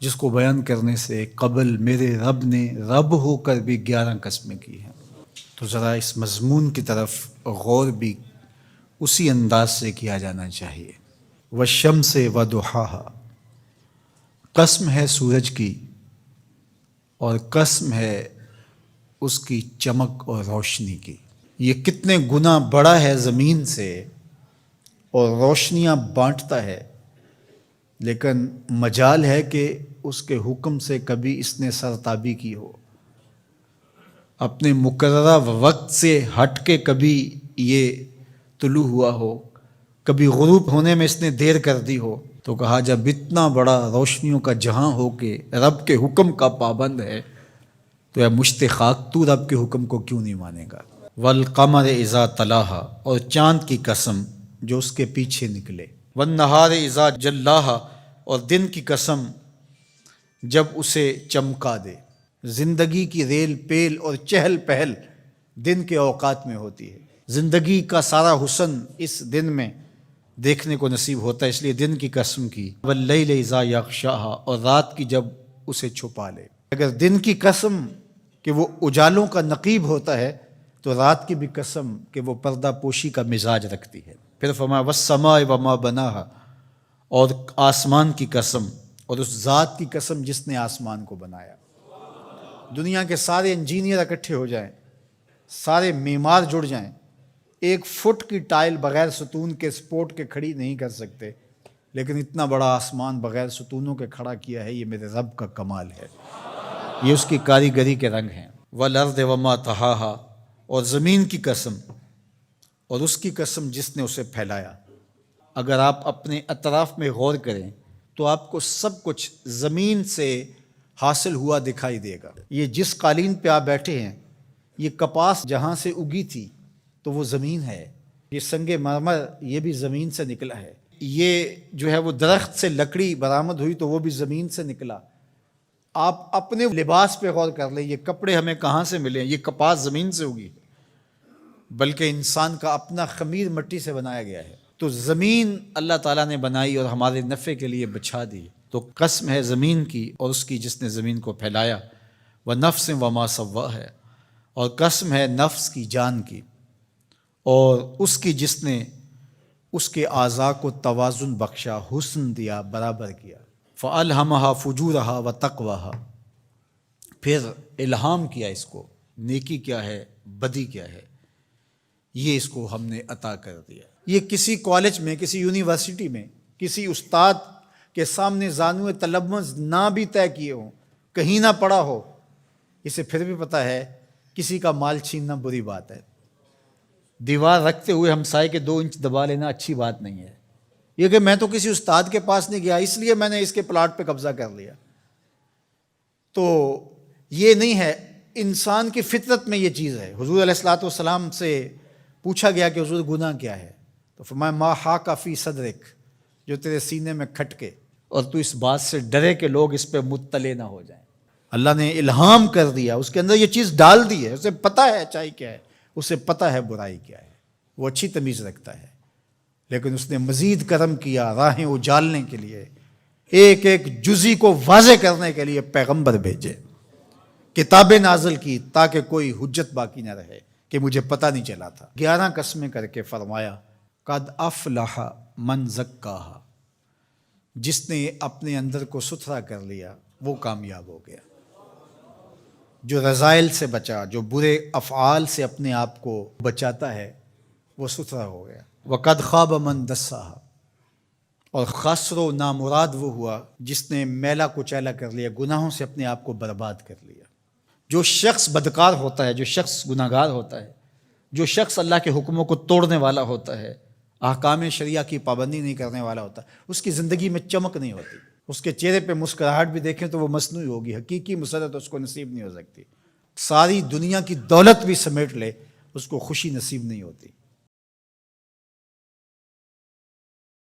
جس کو بیان کرنے سے قبل میرے رب نے رب ہو کر بھی 11 قسمیں کی ہیں۔ تو ذرا اس مضمون کی طرف غور بھی اسی انداز سے کیا جانا چاہیے۔ والشمس وضحاها، قسم ہے سورج کی اور قسم ہے اس کی چمک اور روشنی کی۔ یہ کتنے گنا بڑا ہے زمین سے اور روشنیاں بانٹتا ہے، لیکن مجال ہے کہ اس کے حکم سے کبھی اس نے سرتابی کی ہو، اپنے مقررہ وقت سے ہٹ کے کبھی یہ طلوع ہوا ہو، کبھی غروب ہونے میں اس نے دیر کر دی ہو۔ تو کہا جب اتنا بڑا روشنیوں کا جہاں ہو کے رب کے حکم کا پابند ہے تو یا مشت خاک تو رب کے حکم کو کیوں نہیں مانے گا۔ والقمر اذا تلاہا، اور چاند کی قسم جو اس کے پیچھے نکلے۔ والنہار اذا جلاہا، اور دن کی قسم جب اسے چمکا دے۔ زندگی کی ریل پیل اور چہل پہل دن کے اوقات میں ہوتی ہے۔ زندگی کا سارا حسن اس دن میں دیکھنے کو نصیب ہوتا ہے، اس لیے دن کی قسم کی۔ واللیل اذا یغشاہا، اور رات کی جب اسے چھپا لے۔ اگر دن کی قسم کہ وہ اجالوں کا نقیب ہوتا ہے تو رات کی بھی قسم کہ وہ پردہ پوشی کا مزاج رکھتی ہے۔ پھر فرمایا والسماء وما بناہا، اور آسمان کی قسم اور اس ذات کی قسم جس نے آسمان کو بنایا۔ دنیا کے سارے انجینئر اکٹھے ہو جائیں، سارے معمار جڑ جائیں، 1 فٹ کی ٹائل بغیر ستون کے سپورٹ کے کھڑی نہیں کر سکتے، لیکن اتنا بڑا آسمان بغیر ستونوں کے کھڑا کیا ہے، یہ میرے رب کا کمال ہے، یہ اس کی کاریگری کے رنگ ہیں۔ والارض وما طحاہا، اور زمین کی قسم اور اس کی قسم جس نے اسے پھیلایا۔ اگر آپ اپنے اطراف میں غور کریں تو آپ کو سب کچھ زمین سے حاصل ہوا دکھائی دے گا۔ یہ جس قالین پہ آپ بیٹھے ہیں، یہ کپاس جہاں سے اگی تھی تو وہ زمین ہے۔ یہ سنگ مرمر یہ بھی زمین سے نکلا ہے۔ یہ جو ہے وہ درخت سے لکڑی برآمد ہوئی تو وہ بھی زمین سے نکلا۔ آپ اپنے لباس پہ غور کر لیں، یہ کپڑے ہمیں کہاں سے ملے ہیں؟ یہ کپاس زمین سے اگی، بلکہ انسان کا اپنا خمیر مٹی سے بنایا گیا ہے۔ تو زمین اللہ تعالیٰ نے بنائی اور ہمارے نفع کے لیے بچھا دی۔ تو قسم ہے زمین کی اور اس کی جس نے زمین کو پھیلایا۔ وَنَفْسٍ وَمَا سَوَّاهَا، اور قسم ہے نفس کی، جان کی، اور اس کی جس نے اس کے اعضاء کو توازن بخشا، حسن دیا، برابر کیا۔ فَأَلْهَمَهَا فُجُورَهَا وَتَقْوَاهَا، پھر الہام کیا اس کو، نیکی کیا ہے، بدی کیا ہے، یہ اس کو ہم نے عطا کر دیا۔ یہ کسی کالج میں، کسی یونیورسٹی میں، کسی استاد کے سامنے زانو تلمذ نہ بھی طے کیے ہوں، کہیں نہ پڑا ہو، اسے پھر بھی پتہ ہے کسی کا مال چھیننا بری بات ہے۔ دیوار رکھتے ہوئے ہمسائے کے 2 انچ دبا لینا اچھی بات نہیں ہے۔ یہ کہ میں تو کسی استاد کے پاس نہیں گیا اس لیے میں نے اس کے پلاٹ پہ قبضہ کر لیا، تو یہ نہیں ہے۔ انسان کی فطرت میں یہ چیز ہے۔ حضور علیہ الصلوۃ والسلام سے پوچھا گیا کہ حضور گناہ کیا ہے، تو فرمایا ما حاک فی صدرک، جو تیرے سینے میں کھٹکے اور تو اس بات سے ڈرے کہ لوگ اس پہ مطلع نہ ہو جائیں۔ اللہ نے الہام کر دیا، اس کے اندر یہ چیز ڈال دی ہے، اسے پتہ ہے اچائی کیا ہے، اسے پتہ ہے برائی کیا ہے، وہ اچھی تمیز رکھتا ہے، لیکن اس نے مزید کرم کیا راہیں اجالنے کے لیے، ایک ایک جزی کو واضح کرنے کے لیے پیغمبر بھیجے، کتابیں نازل کی تاکہ کوئی حجت باقی نہ رہے کہ مجھے پتہ نہیں چلا تھا۔ 11 قسمیں کر کے فرمایا قد افلح من زکاہا، جس نے اپنے اندر کو ستھرا کر لیا وہ کامیاب ہو گیا، جو رذائل سے بچا، جو برے افعال سے اپنے آپ کو بچاتا ہے وہ ستھرا ہو گیا۔ وقد خاب من دساہا، اور خسر و نامراد وہ ہوا جس نے میلا کچیلا کر لیا، گناہوں سے اپنے آپ کو برباد کر لیا۔ جو شخص بدکار ہوتا ہے، جو شخص گناہگار ہوتا ہے، جو شخص اللہ کے حکموں کو توڑنے والا ہوتا ہے، احکام شریعہ کی پابندی نہیں کرنے والا ہوتا، اس کی زندگی میں چمک نہیں ہوتی، اس کے چہرے پہ مسکراہٹ بھی دیکھیں تو وہ مصنوعی ہوگی، حقیقی مسرت اس کو نصیب نہیں ہو سکتی۔ ساری دنیا کی دولت بھی سمیٹ لے اس کو خوشی نصیب نہیں ہوتی۔